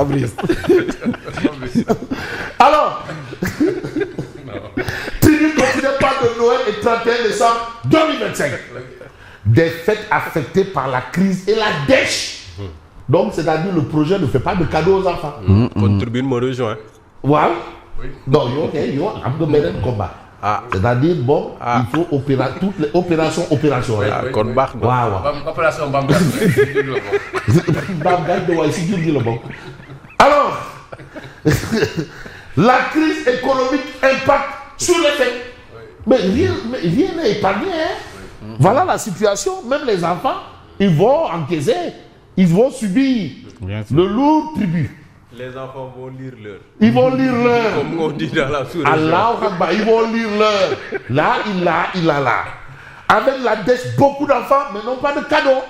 Fabrice. Alors, tribu considérée pas de Noël et 31 décembre 2025. Des fêtes affectées par la crise et la dèche. Donc, c'est-à-dire le projet ne fait pas de cadeaux aux enfants. Contribue me rejoint. Ouais. Non, il y a un combat. C'est-à-dire, bon, il faut opérer toutes les opérations. Opération. Alors, la crise économique impacte sur les fêtes. Mais rien n'est épargné. Voilà la situation. Même les enfants, ils vont encaisser, ils vont subir le lourd tribut. Les enfants vont lire l'heure. Ils vont lire l'heure. Comme on dit dans la sous-région. Allah, ils vont lire l'heure. Là, il a là. Avec la dèche, beaucoup d'enfants, mais non pas de cadeaux.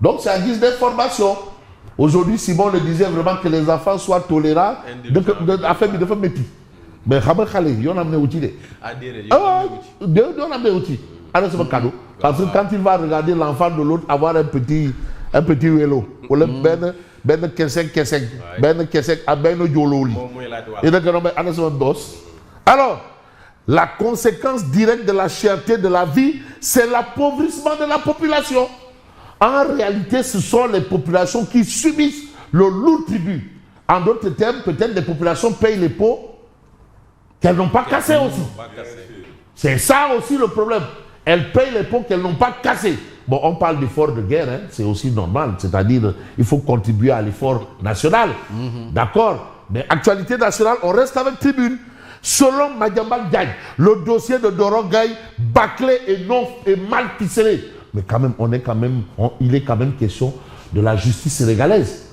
Donc, c'est en guise d'information. Aujourd'hui, Simon le disait vraiment que les enfants soient tolérants. De faire métier. Mais il y en a amené outil. Il y en a amené outil. Alors, c'est un cadeau. Parce que quand il va regarder l'enfant de l'autre avoir un petit vélo, ou le ben kesek, alors, la conséquence directe de la cherté de la vie, c'est l'appauvrissement de la population. En réalité, ce sont les populations qui subissent le lourd tribut. En d'autres termes, peut-être les populations payent les pots qu'elles n'ont pas cassés aussi. C'est ça aussi le problème. Elles payent les pots qu'elles n'ont pas cassés. Bon, on parle d'effort de guerre, hein, c'est aussi normal. C'est-à-dire, il faut contribuer à l'effort national. D'accord? Mais actualité nationale, on reste avec Tribune. Selon Madiambal Diagne, le dossier de Doro Gaye, bâclé et mal ficelé. Mais quand même, il est quand même question de la justice sénégalaise.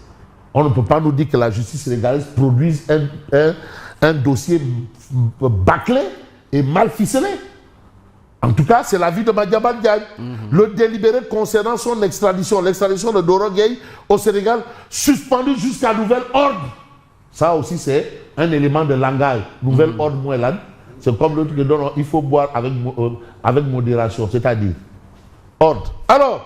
On ne peut pas nous dire que la justice sénégalaise produise un dossier bâclé et mal ficelé. En tout cas, c'est l'avis de Madiambal Diagne. Le délibéré concernant son l'extradition de Doro Gaye au Sénégal, suspendu jusqu'à nouvel ordre. Ça aussi, c'est un élément de langage. Nouvel ordre moellane. C'est comme l'autre que donne, il faut boire avec modération, c'est-à-dire ordre. Alors,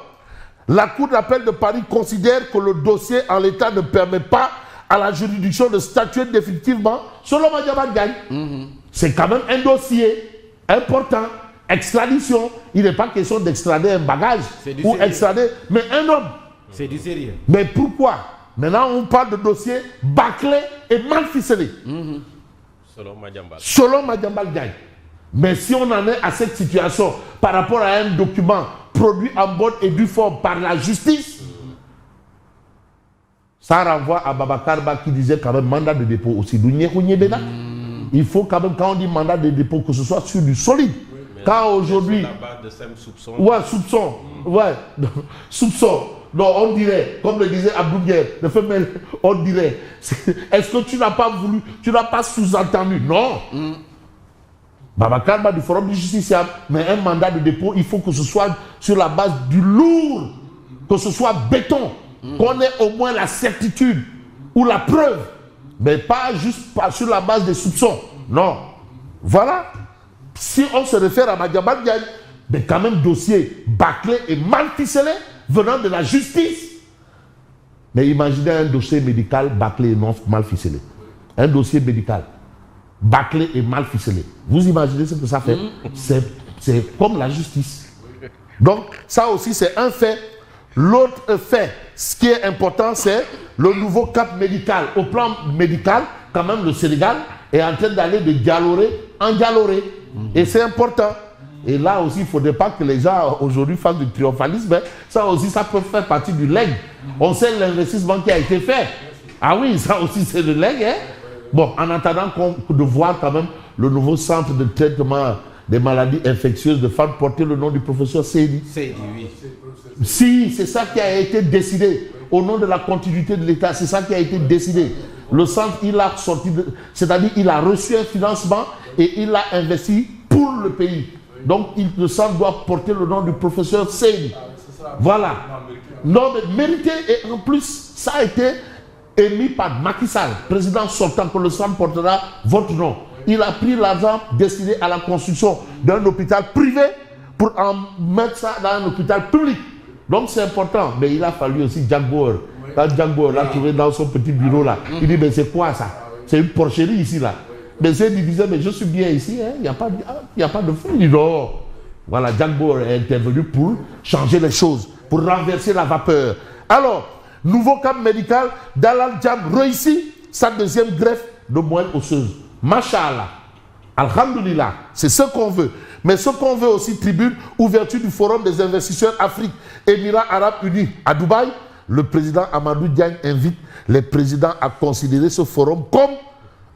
la Cour d'appel de Paris considère que le dossier en l'état ne permet pas à la juridiction de statuer définitivement selon Madiambal Diagne. C'est quand même un dossier important. Extradition, il n'est pas question d'extrader un bagage ou extrader, mais un homme. C'est du sérieux. Mais pourquoi? Maintenant, on parle de dossier bâclé et mal ficelé. Selon Madiambal Diagne. Mais si on en est à cette situation par rapport à un document produit en bonne et due forme par la justice, ça renvoie à Babacar Ba qui disait quand même mandat de dépôt aussi. Il faut quand même, quand on dit mandat de dépôt, que ce soit sur du solide. Quand aujourd'hui. Soupçon. Ouais, soupçon. Ouais, soupçon. Non, on dirait, comme le disait Abdou Guerre, on dirait. Est-ce que tu n'as pas voulu, tu n'as pas sous-entendu? Non. Babacar Ba du Forum du Justiciable, mais un mandat de dépôt, il faut que ce soit sur la base du lourd, que ce soit béton, qu'on ait au moins la certitude ou la preuve, mais pas juste sur la base des soupçons. Non. Voilà. Si on se réfère à Madiambal Diagne, mais quand même dossier bâclé et mal ficelé venant de la justice. Mais imaginez un dossier médical bâclé et non mal ficelé. Un dossier médical bâclé et mal ficelé. Vous imaginez ce que ça fait? C'est comme la justice. Donc ça aussi c'est un fait. L'autre fait, ce qui est important, c'est le nouveau cap médical. Au plan médical, quand même le Sénégal est en train d'aller de Dialoré en Dialoré. Et c'est important. Et là aussi, il ne faudrait pas que les gens aujourd'hui fassent du triomphalisme. Ça aussi, ça peut faire partie du legs. On sait l'investissement qui a été fait. Ah oui, ça aussi, c'est le legs. Hein? Bon, en attendant de voir quand même le nouveau centre de traitement des maladies infectieuses de femmes porter le nom du professeur Seydi. Seydi, oui. Si, c'est ça qui a été décidé. Au nom de la continuité de l'État, c'est ça qui a été décidé. Le centre, il a sorti, c'est-à-dire il a reçu un financement et il l'a investi pour le pays. Donc le centre doit porter le nom du professeur Seydi. Voilà. Non, mais mérité, et en plus, ça a été émis par Macky Sall, président sortant, que le centre portera votre nom. Il a pris l'argent destiné à la construction d'un hôpital privé pour en mettre ça dans un hôpital public. Donc c'est important, mais il a fallu aussi Jaguar Quand Django l'a trouvé dans son petit bureau là, il dit, mais c'est quoi ça? C'est une porcherie ici là. Mais c'est il disait, mais je suis bien ici, il n'y a pas de feu. Il dit, non. Voilà, Django est intervenu pour changer les choses, pour renverser la vapeur. Alors, nouveau camp médical, Dalal Jamm réussit sa deuxième greffe de moelle osseuse. Masha'Allah. Alhamdulillah, c'est ce qu'on veut. Mais ce qu'on veut aussi, tribune, ouverture du Forum des investisseurs Afrique, Émirats Arabes Unis à Dubaï. Le président Amadou Diagne invite les présidents à considérer ce forum comme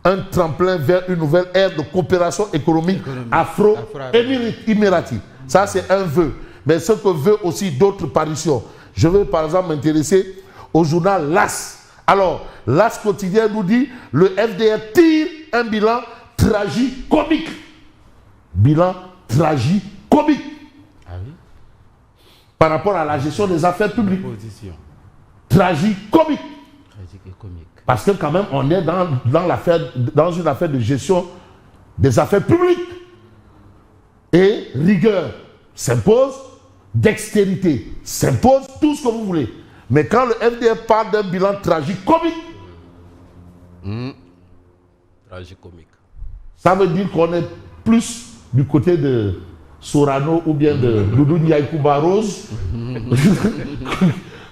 un tremplin vers une nouvelle ère de coopération économique afro-émirati. Ça, c'est un vœu. Mais ce que veut aussi d'autres parutions. Je vais par exemple m'intéresser au journal LAS. Alors, LAS quotidien nous dit le FDR tire un bilan tragicomique. Bilan tragicomique. Ah oui? Par rapport à la gestion des affaires publiques. Position. Tragicomique. Tragique et comique. Parce que quand même, on est dans une affaire de gestion des affaires publiques. Et rigueur s'impose, dextérité s'impose, tout ce que vous voulez. Mais quand le FDR parle d'un bilan tragicomique, Tragicomique. ça veut dire qu'on est plus du côté de Sorano ou bien de Doudou Ndiaye Coumba Rose.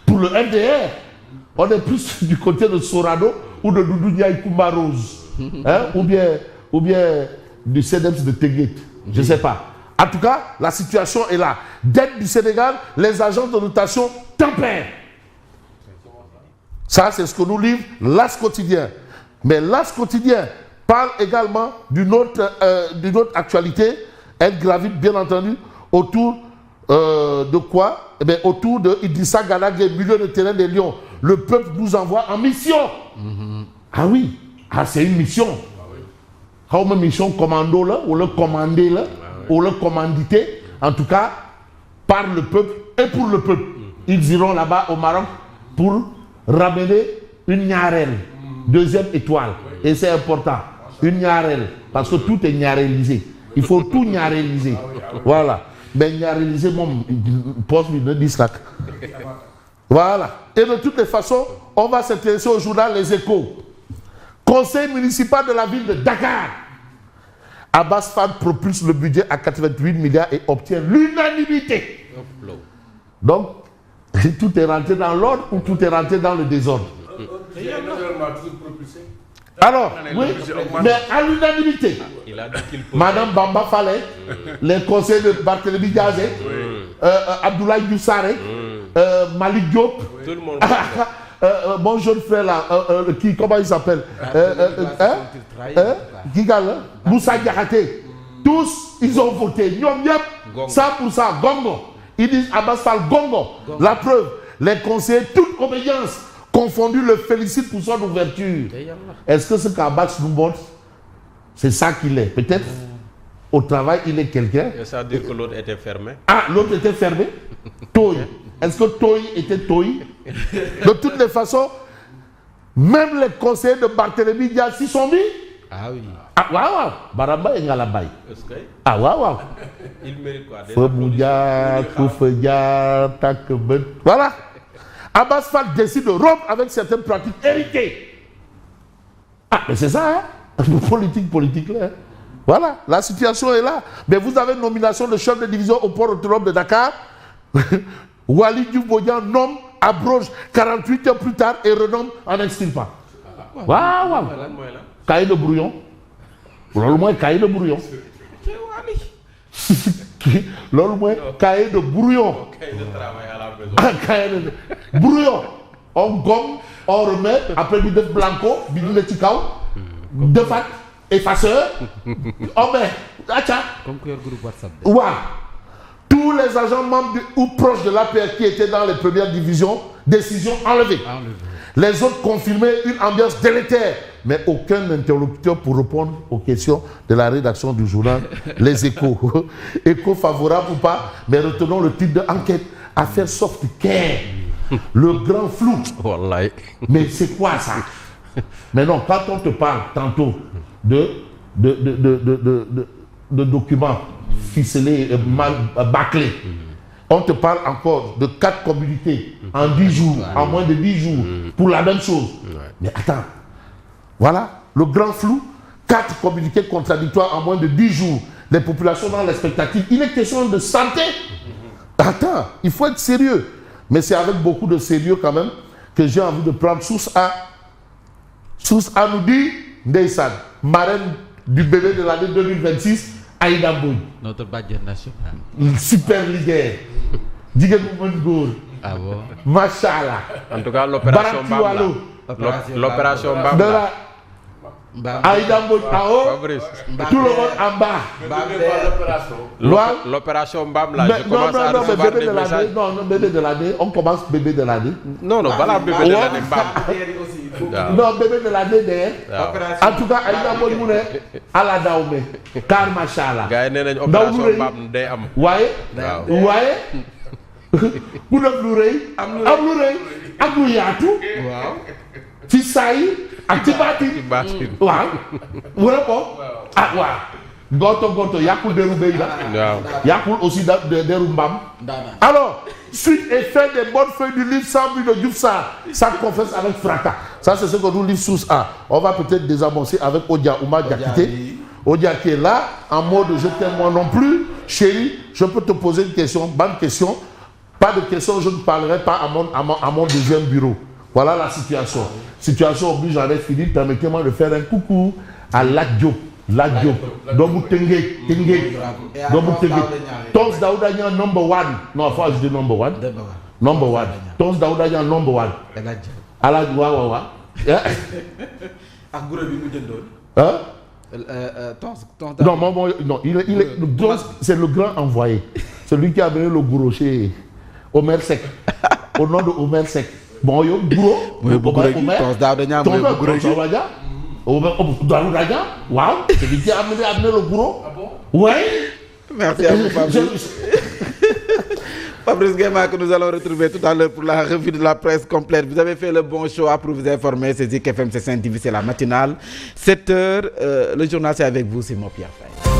Pour le FDR, on est plus du côté de Sorano ou de Doudou Ndiaye Coumba Rose. Hein? Ou bien du CEDEPS de Teguet. Je ne sais pas. En tout cas, la situation est là. Dette du Sénégal, les agences de notation tempèrent. Ça, c'est ce que nous livre l'As quotidien. Mais l'As quotidien parle également d'une autre actualité. Elle gravite, bien entendu, autour de quoi? Eh bien, autour de Idrissa Gana Gueye, milieu de terrain des Lions. Le peuple nous envoie en mission. Ah oui, c'est une mission. Comme une mission commando là, ou le commandé là, ou le commandité, en tout cas, par le peuple et pour le peuple. Ils iront là-bas au Maroc pour ramener une Niarelle, deuxième étoile. Et c'est important, une Niarelle, parce que tout est niarélisé. Il faut tout niaréliser. Voilà. Mais niaréliser, mon poste, il ne dit voilà. Et de toutes les façons, on va s'intéresser au journal Les Échos. Conseil municipal de la ville de Dakar. Abbas Fall propulse le budget à 88 milliards et obtient l'unanimité. Donc, tout est rentré dans l'ordre ou tout est rentré dans le désordre? Alors, oui, mais à l'unanimité. Madame Bamba Fallait, les conseils de Barthélémy Diazé, Abdoulaye Doussare, Malik Diop, tout le monde. mon jeune frère là, comment il s'appelle? Moussa Diakhaté. Tous, ils ont voté. Nyom yep, 100%, Gongo. Ils disent Abbas Fall Gongo. La preuve, les conseillers, toute obédience confondue, le félicitent pour son ouverture. Est-ce que ce qu'Abbas nous montre, c'est ça qu'il est? Peut-être au travail, il est quelqu'un. Ça veut dire que l'autre était fermé. Ah, l'autre était fermé? Toy. Est-ce que Toy était Toy? De toutes les façons, même les conseillers de Barthélémy Diaz s'y sont mis. Ah oui. Ah, waouh, Baramba et Ngalabaye. Ah, waouh. Il mérite quoi? Voilà. Abbas Fall décide de rompre avec certaines pratiques héritées. Ah, mais c'est ça, hein? Politique là. Hein? Voilà, la situation est là. Mais vous avez une nomination de chef de division au port autonome de Dakar. Wali Diouf-Bodian nomme, abroge 48 heures plus tard et renomme en extirpant. Waouh. Cahier de brouillon. Loolu mooy cahier de brouillon. Loolu mooy cahier de brouillon. Cahier de travail à la maison. Cahier de brouillon. On gomme, on remet, après du def blanco, du ci kaw, defaat effaceur. On met, acha. Comme que groupe WhatsApp. Waouh. Tous les agents membres ou proches de l'APR qui étaient dans les premières divisions, décision enlevée. Les autres confirmaient une ambiance délétère, mais aucun interlocuteur pour répondre aux questions de la rédaction du journal Les Échos. Écho favorable ou pas, mais retenons le titre de enquête. Affaire soft care. Le grand flou. Wallahi. Mais c'est quoi ça? Mais non, quand on te parle tantôt de documents ficelés, mal bâclés, on te parle encore de 4 communiqués en 10 jours, en moins de 10 jours, pour la même chose. Mais attends, voilà, le grand flou, 4 communiqués contradictoires en moins de 10 jours. Les populations dans l'expectative. Il est question de santé. Attends, il faut être sérieux. Mais c'est avec beaucoup de sérieux quand même que j'ai envie de prendre Source A. Source A nous dit, Ndeyssan, marraine du bébé de l'année 2026, Aïda Mbodj. Notre badge national. Super ligueur. Jigéen bu mën góor. Ah bon? Machallah. En tout cas, l'opération Mbam là. L'opération Mbam De là. la Aïda Mbodj en haut, Fabrice. tout le monde en bas. L'opération Mbam là, je Non, commence à mais recevoir bébé des de messages. l'année, non, bébé de l'année, on commence bébé de l'année. Non, voilà bébé de l'année Mbam. Non, bébé de l'année derrière. En tout cas, Aïda Mbodj mu ne ala dawme car machallah. gars yi nee nañ opération Mbam day am. waaye ku def lu rëy am lu rëy ak lu yaatu. waaw. ci saa yi ak ci baatin. waaw wala ko waaw. Goto yàqul deru béy la. waaw yàqul aussi deru mbaam. Alors, suite et fin des bonnes feuilles du livre 100 000 de Diouf Sarr, ça confesse avec fracas. Ça, c'est ce que nous livre Source A. On va peut-être désamorcer avec Odia Ouma Diakité. Odia qui est là, en mode je t'aime moi non plus. Chérie, je peux te poser une question, bonne question. Pas de question, je ne parlerai pas à mon deuxième bureau. Voilà la situation. Situation oblige, j'en ai fini. Permettez-moi de faire un coucou à Lat Diop. Doomu Tëngéej. Doomu Tëngéej. Tons Daouda Niang number 1. Non, faut ajouter number 1. Number 1. Tons Daouda Niang number 1. Alaaji waaw. ak guro bi mu jëndoon. Non, il est c'est le grand envoyé. Celui qui a amené le gouro chez Omer Seck. Au nom de Omer Seck. Bon, yo gouro. Tons Daouda Niang mooy bu guro gi. Daouda Niang, waaw. Celui qui a amené le gouro. Ah bon? Oui. Merci à vous, Fabrice. Fabrice Nguema que nous allons retrouver tout à l'heure pour la revue de la presse complète. Vous avez fait le bon choix pour vous informer. C'est Zik FM, c'est Saint-TV, c'est la matinale. 7h, le journal c'est avec vous, c'est Mo Pierre Faye.